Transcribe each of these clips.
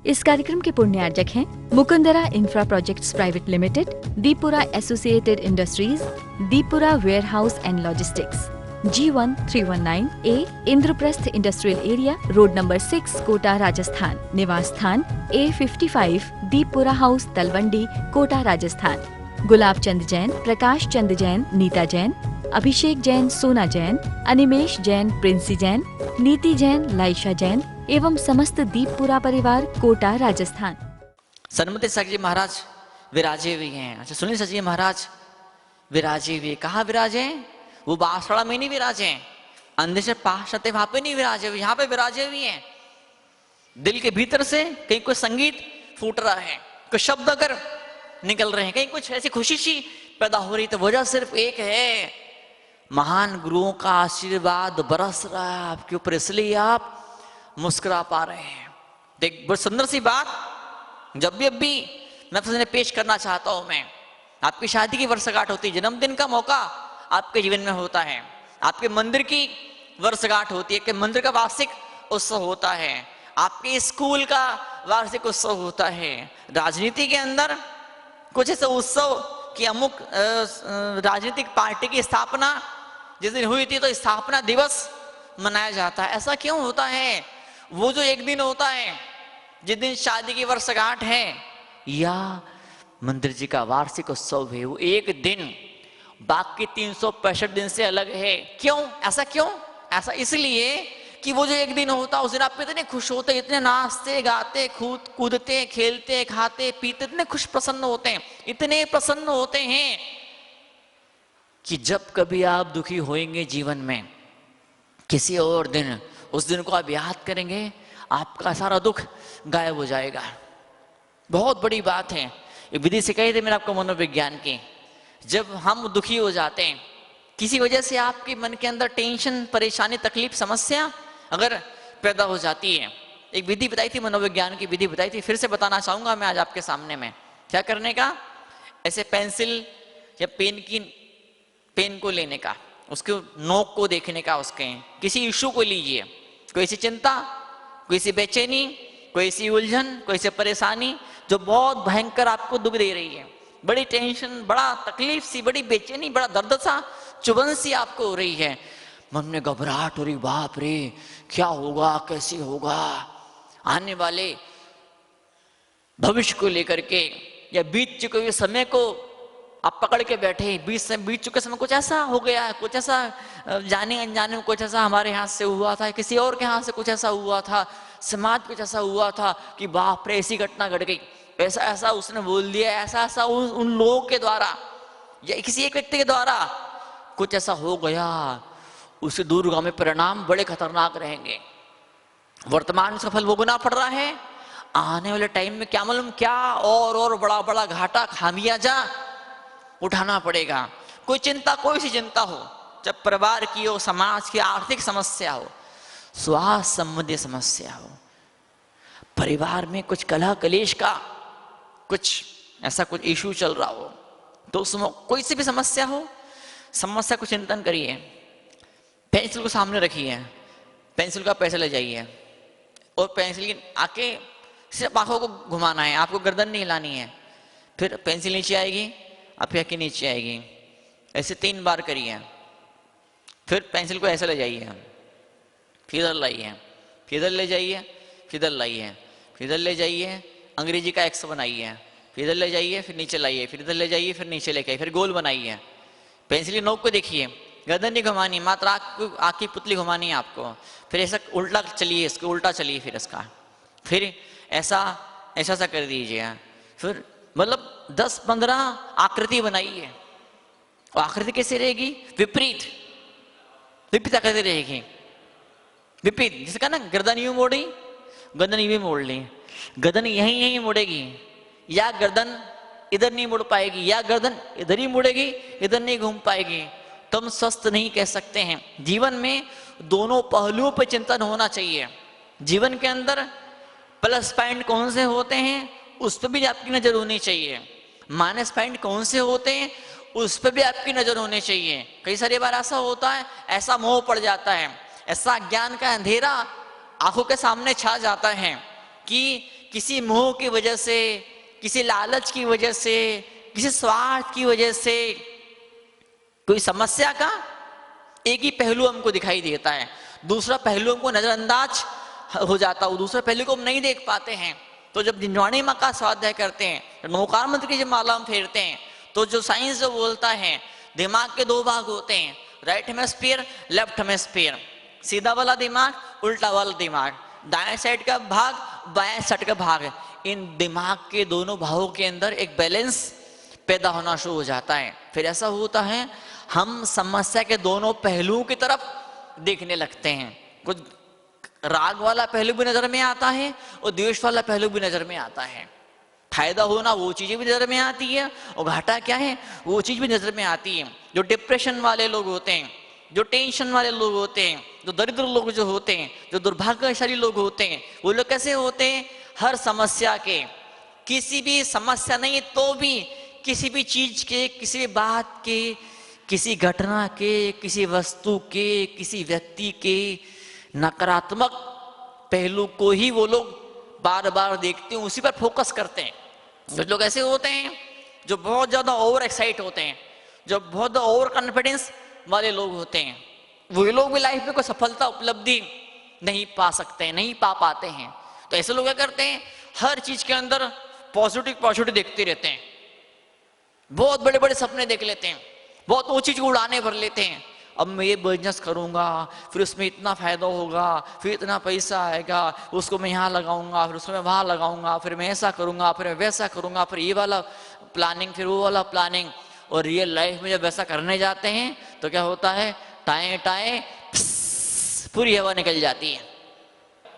इस कार्यक्रम के पुण्यार्जक हैं Mukundra infra projects private limited, Deepura associated industries, Deepura warehouse and logistics, G1 319A, Indraprastha industrial area, road number 6, Kota, Rajasthan. निवास स्थान A55, दीपुरा हाउस, तलवंडी, कोटा, राजस्थान। गुलाब चंद जैन, प्रकाश चंद जैन, नीता जैन, अभिषेक जैन, सोना जैन, अनिमेश जैन, प्रिंसी जैन, नीति जैन, लाइशा जैन एवं समस्त दीपपुरा परिवार, कोटा, राजस्थान। सन्मति साहब जी महाराज विराजे हुए हैं। अच्छा सुनील साहब जी महाराज विराजे हुए, कहाँ विराजे हैं? वो बांसवाड़ा में नहीं विराजे हैं, अंधे से पास आते वहां पे नहीं विराजे हुए, यहाँ पे विराजे हुए हैं। दिल के भीतर से कहीं कोई संगीत फूट रहा है, कोई शब्द अगर निकल रहे हैं, कहीं कुछ ऐसी खुशी सी पैदा हो रही, तो वजह सिर्फ एक है, महान गुरुओं का आशीर्वाद बरस रहा है आपके ऊपर, इसलिए आप मुस्कुरा पा रहे हैं। देख बड़ी सुंदर सी बात जब भी मैं आपसे पेश करना चाहता हूं, मैं आपकी शादी की वर्षगांठ होती है, जन्मदिन का मौका आपके जीवन में होता है, आपके मंदिर की वर्षगांठ होती है, कि मंदिर का वार्षिक उत्सव होता है, आपके स्कूल का वार्षिक उत्सव होता है। राजनीति के अंदर कुछ ऐसे उत्सव कि अमुक राजनीतिक पार्टी की स्थापना जिस दिन हुई थी तो स्थापना दिवस मनाया जाता है। ऐसा क्यों होता है? वो जो एक दिन होता है जिस दिन शादी की वर्षगांठ है या मंदिर जी का वार्षिक उत्सव है, वो एक दिन बाकी 365 दिन से अलग है। क्यों? ऐसा क्यों? ऐसा इसलिए कि वो जो एक दिन होता है उस दिन आप इतने खुश होते, इतने नाचते गाते, कूदते, खेलते, खाते पीते, इतने खुश प्रसन्न होते हैं, इतने प्रसन्न होते हैं कि जब कभी आप दुखी होंगे जीवन में किसी और दिन, उस दिन को आप याद करेंगे, आपका सारा दुख गायब हो जाएगा। बहुत बड़ी बात है, एक विधि सिखाई थी मैंने आपको मनोविज्ञान की। जब हम दुखी हो जाते हैं किसी वजह से, आपके मन के अंदर टेंशन, परेशानी, तकलीफ, समस्या अगर पैदा हो जाती है, एक विधि बताई थी, मनोविज्ञान की विधि बताई थी, फिर से बताना चाहूंगा मैं आज आपके सामने में। क्या करने का? ऐसे पेंसिल या पेन को लेने का, उसके नोक को देखने का, उसके किसी इशू को लीजिए, कोई सी चिंता, कोई सी बेचैनी, कोई सी उलझन, कोई सी परेशानी जो बहुत भयंकर आपको दुख दे रही है, बड़ी टेंशन, बड़ा तकलीफ सी, बड़ी बेचैनी, बड़ा दर्द सा, चुभन सी आपको हो रही है, मन में घबराहट हो रही, बाप रे क्या होगा, कैसे होगा, आने वाले भविष्य को लेकर के या बीत चुके हुए समय को आप पकड़ के बैठे, बीत चुके समय कुछ ऐसा हो गया, कुछ ऐसा जाने अनजाने में कुछ ऐसा हमारे हाथ से हुआ था, किसी और के हाथ से कुछ ऐसा हुआ था, समाज कुछ ऐसा हुआ था कि बाप रे ऐसी घटना घट गई, ऐसा ऐसा उसने बोल दिया, ऐसा ऐसा उन लोगों के द्वारा या किसी एक व्यक्ति के द्वारा कुछ ऐसा हो गया, उसके दूरगामी परिणाम बड़े खतरनाक रहेंगे। वर्तमान का फल भोगना पड़ रहा है, आने वाले टाइम में क्या मालूम क्या और बड़ा बड़ा घाटा, खामियाजा उठाना पड़ेगा। कोई चिंता, कोई सी चिंता हो, जब परिवार की हो, समाज की, आर्थिक समस्या हो, स्वास्थ्य संबंधी समस्या हो, परिवार में कुछ कलह कलेश का कुछ ऐसा कुछ इशू चल रहा हो, तो उसमें कोई सी भी समस्या हो, समस्या को चिंतन करिए, पेंसिल को सामने रखिए, पेंसिल का पैसा ले जाइए और पेंसिल की आके सिर्फ आंखों को घुमाना है, आपको गर्दन नहीं हिलानी है, फिर पेंसिल नीचे आएगी, आपकी आंखें नीचे आएगी, ऐसे 3 बार करिए, फिर पेंसिल को ऐसे ले जाइए, फिर इधर लाइए, फिर इधर ले जाइए, फिर इधर लाइए, फिर इधर ले जाइए, अंग्रेजी का एक्स बनाइए, फिर इधर ले जाइए, फिर नीचे लाइए, फिर इधर ले जाइए, फिर नीचे लेके आइए, फिर गोल बनाइए, पेंसिल की नोक को देखिए, गर्दन नहीं घुमानी, मात्र आँख की पुतली घुमानी है आपको, फिर ऐसा उल्टा चलिए, इसको उल्टा चलिए, फिर इसका फिर ऐसा ऐसा कर दीजिए, फिर मतलब 10-15 आकृति बनाइए। और आकृति कैसे रहेगी? विपरीत आकृति रहेगी, विपरीत। जिसका ना गर्दन यूं मोड़ी, गर्दन यूं मोड़ ली, गर्दन यहीं मुड़ेगी, या गर्दन इधर नहीं मुड़ पाएगी, या गर्दन इधर ही मुड़ेगी, इधर नहीं घूम पाएगी, तो हम स्वस्थ नहीं कह सकते हैं। जीवन में दोनों पहलुओं पर चिंतन होना चाहिए। जीवन के अंदर प्लस पॉइंट कौन से होते हैं उस पर भी आपकी नजर होनी चाहिए, माइनस पॉइंट कौन से होते हैं उस पर भी आपकी नजर होनी चाहिए। कई सारी बार ऐसा होता है, ऐसा मोह पड़ जाता है, ऐसा ज्ञान का अंधेरा आंखों के सामने छा जाता है कि किसी मोह की वजह से, किसी लालच की वजह से, किसी स्वार्थ की वजह से कोई समस्या का एक ही पहलू हमको दिखाई देता है, दूसरा पहलू हमको नजरअंदाज हो जाता है, दूसरा पहलू को हम नहीं देख पाते हैं। तो जब जिनवाणी माँ का स्वाध्याय करते हैं, नौकार मंत्र की जब माला हम फेरते हैं, तो जो साइंस जो बोलता है दिमाग के दो भाग होते हैं, राइट हेमिस्फीयर, लेफ्ट हेमिस्फीयर, सीधा वाला दिमाग, उल्टा वाला दिमाग, दाएं साइड का भाग, बाएं साइड का भाग। इन दिमाग के दोनों भागों के अंदर एक बैलेंस पैदा होना शुरू हो जाता है। फिर ऐसा होता है हम समस्या के दोनों पहलुओं की तरफ देखने लगते हैं। कुछ राग वाला पहलू भी नजर में आता है और द्वेष वाला पहलू भी नजर में आता है। फायदा होना वो चीजें भी नजर में आती है और घाटा क्या है वो चीज भी नजर में आती है। जो डिप्रेशन वाले लोग होते हैं, जो टेंशन वाले लोग होते हैं, जो दरिद्र लोग जो होते हैं, जो दुर्भाग्यशाली लोग होते हैं, वो लोग कैसे होते हैं? हर समस्या के, किसी भी समस्या नहीं तो भी किसी भी चीज के, किसी भी बात के, किसी घटना के, किसी वस्तु के, किसी व्यक्ति के नकारात्मक पहलू को ही वो लोग बार बार देखते हैं, उसी पर फोकस करते हैं। कुछ लोग ऐसे होते हैं जो बहुत ज्यादा ओवर एक्साइट होते हैं, जो बहुत ओवर कॉन्फिडेंस वाले लोग होते हैं, वो लोग भी लाइफ में कोई सफलता उपलब्धि नहीं पा सकते हैं, नहीं पा पाते हैं। तो ऐसे लोग क्या करते हैं? हर चीज के अंदर पॉजिटिव पॉजिटिव देखते रहते हैं, बहुत बड़े बड़े सपने देख लेते हैं, बहुत ऊंची चीज उड़ाने भर लेते हैं। अब मैं ये बिजनेस करूंगा, फिर उसमें इतना फायदा होगा, फिर इतना पैसा आएगा, उसको मैं यहाँ लगाऊंगा, फिर उसको मैं वहां लगाऊंगा, फिर मैं ऐसा करूंगा, फिर मैं वैसा करूंगा, फिर ये वाला प्लानिंग, फिर वो वाला प्लानिंग। और रियल लाइफ में जब वैसा करने जाते हैं तो क्या होता है? टाए टाए पूरी हवा निकल जाती है।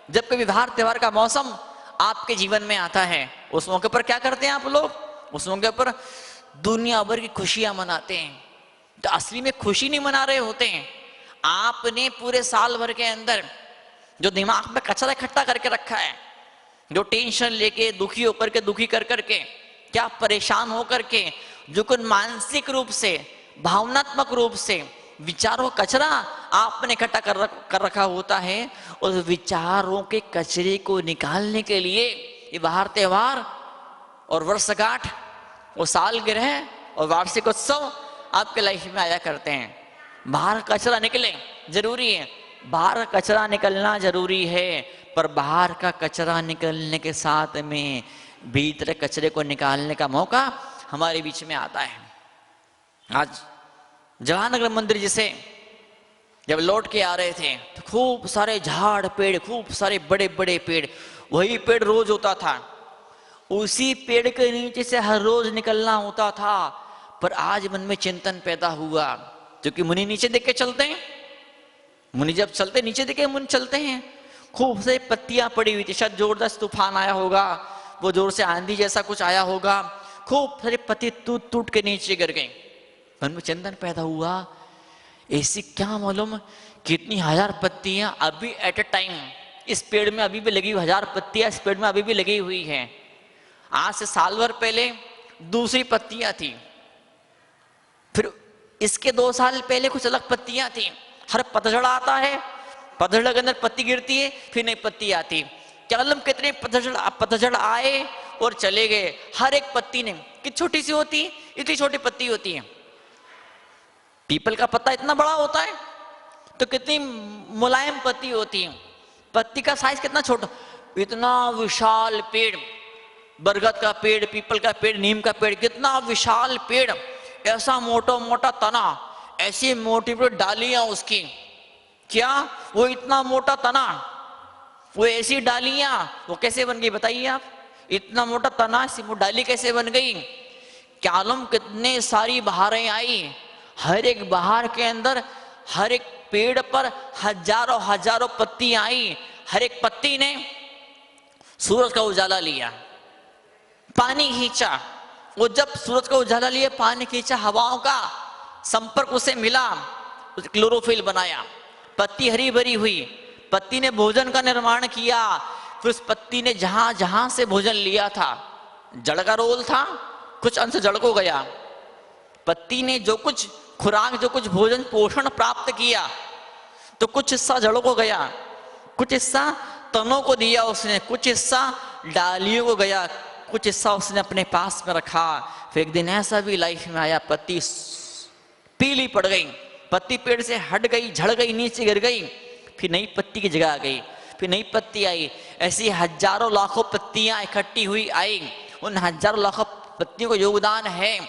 जब कभी बाहर त्योहार का मौसम आपके जीवन में आता है, उस मौके पर क्या करते हैं आप लोग? उस मौके पर दुनिया भर की खुशियां मनाते हैं। तो असली में खुशी नहीं मना रहे होते हैं, आपने पूरे साल भर के अंदर जो दिमाग में कचरा इकट्ठा करके रखा है, जो टेंशन लेके दुखी होकर के, दुखी कर करके, क्या परेशान होकर के, जो कुछ मानसिक रूप से, भावनात्मक रूप से विचारों का कचरा आपने इकट्ठा कर रखा होता है, उस विचारों के कचरे को निकालने के लिए ये बाहर त्योहार और वर्षगांठ और सालगिरह और वार्षिक उत्सव आपके लाइफ में आया करते हैं। बाहर कचरा निकले जरूरी है, बाहर कचरा निकलना जरूरी है, पर बाहर का कचरा निकलने के साथ में भीतर कचरे को निकालने का मौका हमारे बीच में आता है। आज जवाहरनगर मंदिर जिसे जब लौट के आ रहे थे तो खूब सारे झाड़ पेड़, खूब सारे बड़े बड़े पेड़, वही पेड़ रोज होता था, उसी पेड़ के नीचे से हर रोज निकलना होता था। पर आज मन में चिंतन पैदा हुआ, क्योंकि मुनि नीचे देख के चलते हैं, मुनि जब चलते नीचे देख के मुनि चलते हैं, खूब सारी पत्तियां पड़ी हुई थी, शायद जोरदार तूफान आया होगा, वो जोर से आंधी जैसा कुछ आया होगा, खूब सारी पत्ती टूट टूट के नीचे गिर गई। मन में चिंतन पैदा हुआ, ऐसी क्या मालूम कितनी हजार पत्तियां अभी एट ए टाइम इस पेड़ में अभी भी लगी हुई, 1000 पत्तियां इस पेड़ में अभी भी लगी हुई हैं। आज से साल भर पहले दूसरी पत्तियां थी, फिर इसके 2 साल पहले कुछ अलग पत्तियां थी। हर पतझड़ आता है, पतझड़ के अंदर पत्ती गिरती है, फिर नई पत्ती आती। क्या मालूम कितने पतझड़ आए और चले गए। हर एक पत्ती ने कि छोटी सी होती, इतनी छोटी पत्ती होती है। पीपल का पत्ता इतना बड़ा होता है तो कितनी मुलायम पत्ती होती है, पत्ती का साइज कितना छोटा, इतना विशाल पेड़, बरगद का पेड़, पीपल का पेड़, नीम का पेड़, कितना विशाल पेड़, ऐसा मोटा मोटा तना, ऐसी मोटी मोटी डालियां उसकी, क्या वो इतना मोटा तना, वो ऐसी डालियां, वो कैसे बन गई बताइए आप? इतना मोटा तना, ऐसी वो डाली कैसे बन गई? क्या मालूम कितने सारी बहारें आई, हर एक बहार के अंदर, हर एक पेड़ पर हजारों हजारों पत्ती आई, हर एक पत्ती ने सूरज का उजाला लिया, पानी खींचा, वो जब सूरज का उजाला लिया, पानी खींचा, हवाओं का संपर्क उसे मिला, क्लोरोफिल बनाया, पत्ती हरी भरी हुई, पत्ती ने भोजन का निर्माण किया। फिर उस पत्ती ने जहां जहां से भोजन लिया था, जड़ का रोल था, कुछ अंश जड़ को गया, पत्ती ने जो कुछ खुराक, जो कुछ भोजन पोषण प्राप्त किया, तो कुछ हिस्सा जड़ों को गया, कुछ हिस्सा तनों को दिया उसने, कुछ हिस्सा डालियों को गया, कुछ हिस्सा उसने अपने पास में रखा। फिर एक दिन ऐसा भी लाइफ में आया, पत्ती पीली पड़ गई, पत्ती पेड़ से हट गई, झड़ गई, नीचे गिर गई, फिर नई पत्ती की जगह आ गई, फिर नई पत्ती आई। ऐसी हजारों लाखों पत्तियां इकट्ठी हुई आई। उन हजारों लाखों पत्तियों का योगदान है,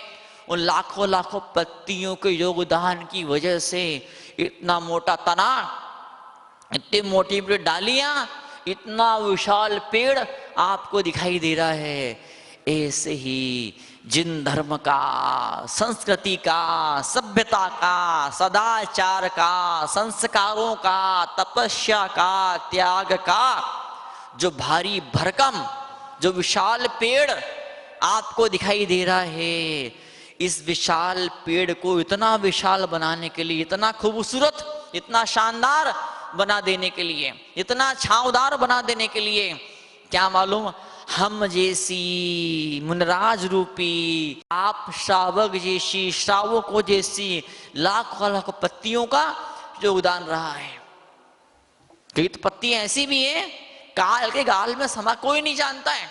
उन लाखों लाखों पत्तियों के योगदान की वजह से इतना मोटा तना, इतनी मोटी बड़ी डालियां, इतना विशाल पेड़ आपको दिखाई दे रहा है। ऐसे ही जिन धर्म का, संस्कृति का, सभ्यता का, सदाचार का, संस्कारों का, तपस्या का, त्याग का जो भारी भरकम, जो विशाल पेड़ आपको दिखाई दे रहा है, इस विशाल पेड़ को इतना विशाल बनाने के लिए, इतना खूबसूरत, इतना शानदार बना देने के लिए, इतना छांवदार बना देने के लिए, क्या मालूम, हम जैसी मुनराज रूपी, आप श्रावक जैसी, श्रावकों जैसी लाखों लाखों पत्तियों का योगदान रहा है। कई तो पत्तियां ऐसी भी है, काल के गाल में समा कोई नहीं जानता है।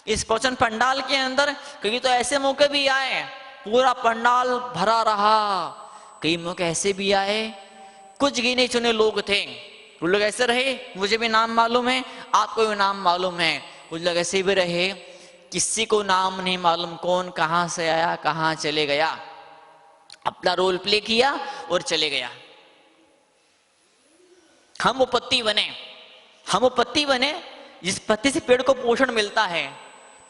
इस प्रवचन पंडाल के अंदर कई तो ऐसे मौके भी आए, पूरा पंडाल भरा रहा। कई मौके ऐसे भी आए, कुछ गिने चुने लोग थे, कुछ लोग ऐसे रहे, मुझे भी नाम मालूम है, आपको भी नाम मालूम है, कुछ लोग ऐसे भी रहे, किसी को नाम नहीं मालूम, कौन कहां से आया, कहां चले गया, अपना रोल प्ले किया और चले गया। हम वो पत्ती बने, हम वो पत्ती बने जिस पत्ती से पेड़ को पोषण मिलता है,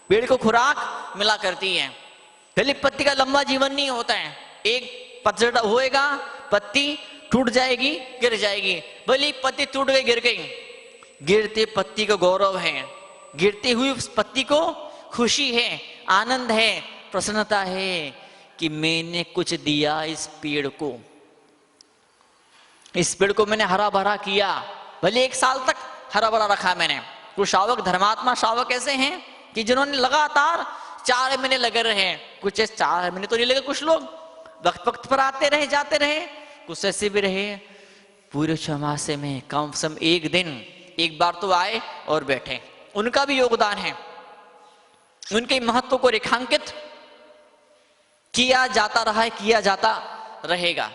पेड़ को खुराक मिला करती है। पहले पत्ती का लंबा जीवन नहीं होता है, एक पतझड़ होएगा, पत्ती टूट जाएगी, गिर जाएगी। भले पत्ती टूट गई, गिर गई, गिरते पत्ती को गौरव है, गिरती हुई उस पत्ती को खुशी है, आनंद है, प्रसन्नता है कि मैंने कुछ दिया इस पेड़ को, इस पेड़ को मैंने हरा भरा किया। भले 1 साल तक हरा भरा रखा मैंने। कुछ शावक, धर्मात्मा शावक ऐसे हैं कि जिन्होंने लगातार 4 महीने लगे रहे, कुछ 4 महीने तो नहीं लगे, कुछ लोग वक्त वक्त पर आते रहे, जाते रहे, कुछ ऐसे भी रहे पूरे 6 माह में कम से कम 1 दिन, एक बार तो आए और बैठे। उनका भी योगदान है, उनके महत्व को रेखांकित किया जाता रहा है, किया जाता रहेगा।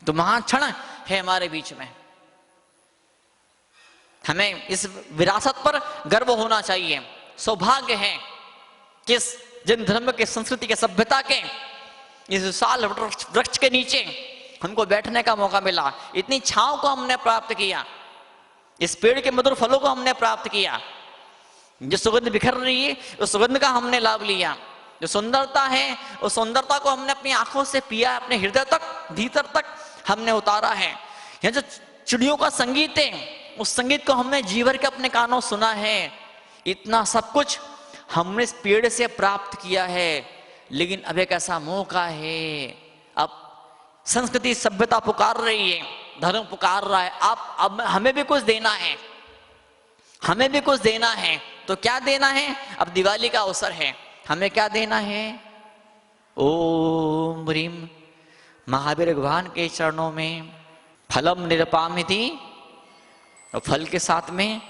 तो महान क्षण है हमारे बीच में। हमें इस विरासत पर गर्व होना चाहिए। सौभाग्य है कि जिन धर्म के, संस्कृति के, सभ्यता के इस विशाल वृक्ष के नीचे हमको बैठने का मौका मिला, इतनी छांव को हमने प्राप्त किया, इस पेड़ के मधुर फलों को हमने प्राप्त किया, जो सुगंध बिखर रही है उस सुगंध का हमने लाभ लिया, जो सुंदरता है उस सुंदरता को हमने अपनी आंखों से पिया, अपने हृदय तक, भीतर तक हमने उतारा है। यह जो चिड़ियों का संगीत है, उस संगीत को हमने जीवर के अपने कानों सुना है। इतना सब कुछ हमने इस पेड़ से प्राप्त किया है। लेकिन अब एक ऐसा मौका है, अब संस्कृति, सभ्यता पुकार रही है, धर्म पुकार रहा है, अब हमें भी कुछ देना है, हमें भी कुछ देना है। तो क्या देना है? अब दिवाली का अवसर है, हमें क्या देना है? ओम ह्रीम महावीर भगवान के चरणों में फलम निरपामिति, और फल के साथ में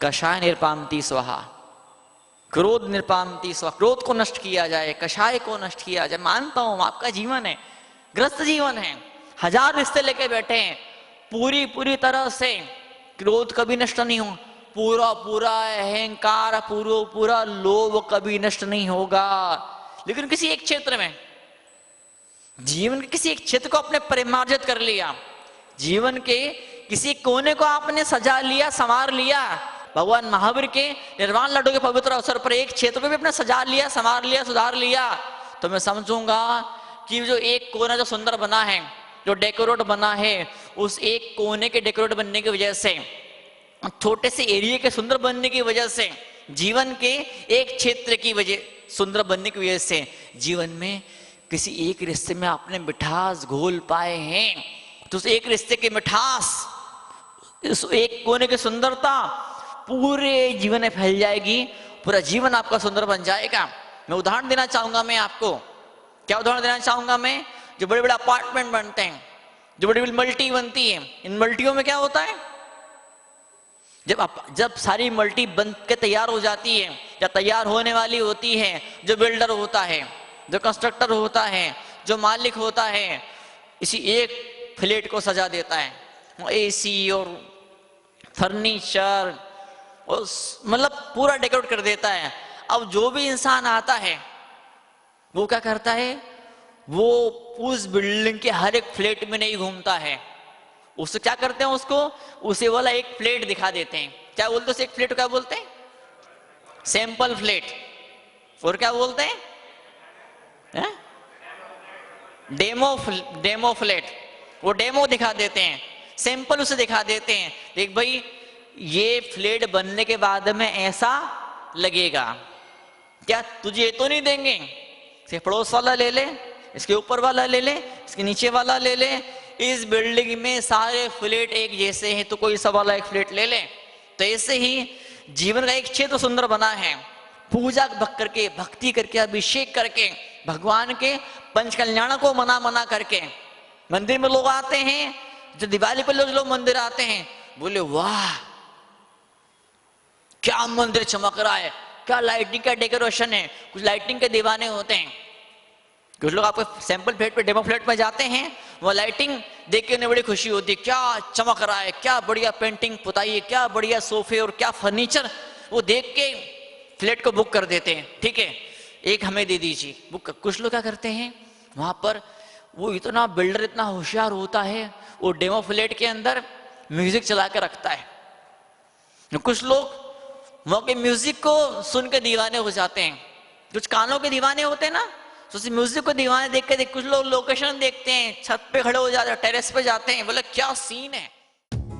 कषाय निरपामिति स्वाहा, क्रोध निरपामिति स्वाहा, क्रोध को नष्ट किया जाए, कषाय को नष्ट किया जाए। मानता हूं आपका जीवन है, ग्रस्त जीवन है, 1000 रिश्ते लेके बैठे हैं, पूरी तरह से क्रोध कभी नष्ट नहीं हो, पूरा अहंकार, पूरा लोभ कभी नष्ट नहीं होगा। लेकिन किसी एक क्षेत्र में, जीवन के किसी एक क्षेत्र को आपने परिमार्जित कर लिया, जीवन के किसी कोने को आपने सजा लिया, संवार लिया, भगवान महावीर के निर्वाण लड्डू के पवित्र अवसर पर एक क्षेत्र को भी आपने सजा लिया, संवार लिया, सुधार लिया, तो मैं समझूंगा कि जो एक कोना जो सुंदर बना है, जो डेकोरेट बना है, उस एक कोने के डेकोरेट बनने की वजह से, छोटे से एरिया के सुंदर बनने की वजह से, जीवन के एक क्षेत्र की वजह सुंदर बनने की वजह से, जीवन में किसी एक रिश्ते में आपने मिठास घोल पाए हैं, तो उस एक रिश्ते की मिठास, इस एक कोने की सुंदरता पूरे जीवन में फैल जाएगी, पूरा जीवन आपका सुंदर बन जाएगा। मैं उदाहरण देना चाहूंगा, मैं आपको क्या उदाहरण देना चाहूंगा मैं, जो बड़े बड़े अपार्टमेंट बनते हैं, जो बड़ी बड़ी मल्टी बनती है, इन मल्टियों में क्या होता है? जब सारी मल्टी बन के तैयार हो जाती है या तैयार होने वाली होती है, जो बिल्डर होता है, जो कंस्ट्रक्टर होता है, जो मालिक होता है, इसी एक फ्लैट को सजा देता है। एसी और फर्नीचर और मतलब पूरा डेकोरेट कर देता है। अब जो भी इंसान आता है वो क्या करता है, वो उस बिल्डिंग के हर एक फ्लैट में नहीं घूमता है। उससे क्या करते हैं, उसको उसे वाला एक फ्लैट दिखा देते हैं। क्या बोलते हैं, एक फ्लैट क्या बोलते हैं, सैंपल फ्लैट। और क्या बोलते हैं, डेमो फ्लैट। वो डेमो दिखा देते हैं, सैंपल उसे दिखा देते हैं, देख भाई ये फ्लैट बनने के बाद में ऐसा लगेगा। क्या तुझे ये तो नहीं देंगे, सिर्फ पड़ोस वाला ले ले, इसके ऊपर वाला ले ले, इसके नीचे वाला ले ले, इस बिल्डिंग में सारे फ्लैट एक जैसे हैं तो कोई सब वाला एक फ्लैट ले ले। तो ऐसे ही जीवन का एक क्षेत्र सुंदर बना है। पूजा करके, भक्ति करके, अभिषेक करके, भगवान के पंच कल्याण को मना करके मंदिर में लोग आते हैं। जो दिवाली पर लोग मंदिर आते हैं, बोले वाह क्या मंदिर चमक रहा है, क्या लाइटिंग का डेकोरेशन है। कुछ लाइटिंग के दीवाने होते हैं। कुछ लोग आपको सैंपल फ्लैट पे, डेमो फ्लैट में जाते हैं, वो लाइटिंग देख के उन्हें बड़ी खुशी होती है, क्या चमक रहा है, क्या बढ़िया पेंटिंग पुताई है, क्या बढ़िया सोफे और क्या फर्नीचर। वो देख के फ्लैट को बुक कर देते हैं, ठीक है एक हमें दे दीजिए बुक। कुछ लोग क्या करते हैं, वहां पर वो इतना बिल्डर इतना होशियार होता है, वो डेमो फ्लैट के अंदर म्यूजिक चला के रखता है। कुछ लोग वहां के म्यूजिक को सुन के दीवाने हो जाते हैं। कुछ कानों के दीवाने होते हैं ना, तो उस म्यूजिक को दीवाने देख के कुछ लोग लोकेशन देखते हैं, छत पे खड़े हो जाते हैं, टेरेस पे जाते हैं, बोले क्या सीन है।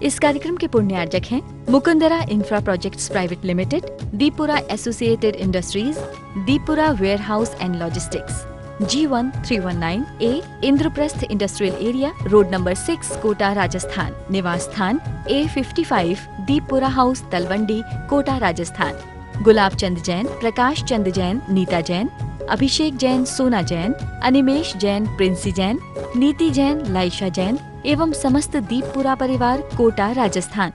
इस कार्यक्रम के पुण्यार्जक हैं Mukundra infra projects private limited, Deepura associated industries, Deepura warehouse and logistics, G1 319A, Indraprastha industrial area, road number 6, Kota, Rajasthan. निवास स्थान A55, दीपुरा हाउस, तलवंडी, कोटा, राजस्थान। गुलाब चंद जैन, प्रकाश चंद जैन, नीता जैन, अभिषेक जैन, सोना जैन, अनिमेश जैन, प्रिंसी जैन, नीति जैन, लाइशा जैन एवं समस्त दीपपुरा परिवार, कोटा, राजस्थान।